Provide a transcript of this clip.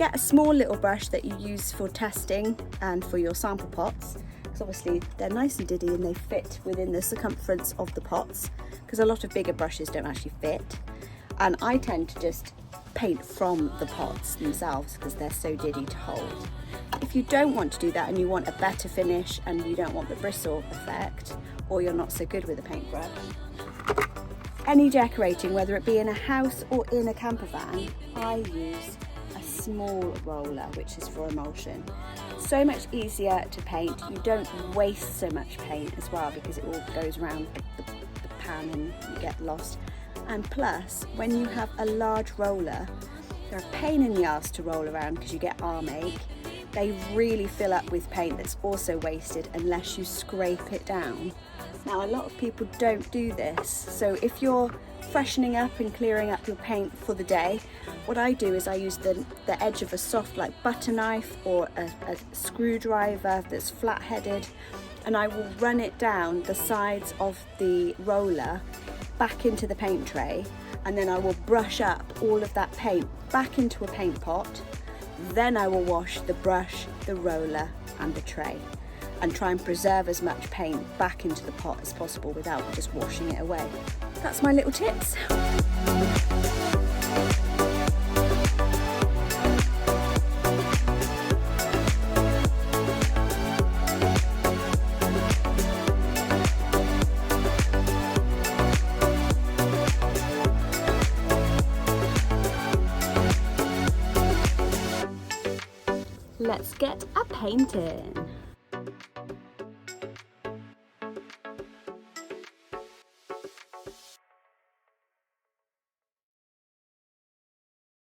Get a small little brush that you use for testing and for your sample pots, because obviously they're nice and diddy and they fit within the circumference of the pots, because a lot of bigger brushes don't actually fit. And I tend to just paint from the pots themselves because they're so diddy to hold. If you don't want to do that and you want a better finish and you don't want the bristle effect, or you're not so good with a paintbrush, any decorating, whether it be in a house or in a camper van, I use a small roller, which is for emulsion. So much easier to paint. You don't waste so much paint as well because it all goes around the pan and you get lost. And plus, when you have a large roller, they're a pain in the ass to roll around because you get arm ache. They really fill up with paint that's also wasted unless you scrape it down. Now, a lot of people don't do this, so if you're freshening up and clearing up your paint for the day, what I do is I use the edge of a soft like butter knife or a screwdriver that's flat-headed, and I will run it down the sides of the roller back into the paint tray, and then I will brush up all of that paint back into a paint pot. Then I will wash the brush, the roller and the tray, and try and preserve as much paint back into the pot as possible without just washing it away. That's my little tips. Let's get a painting.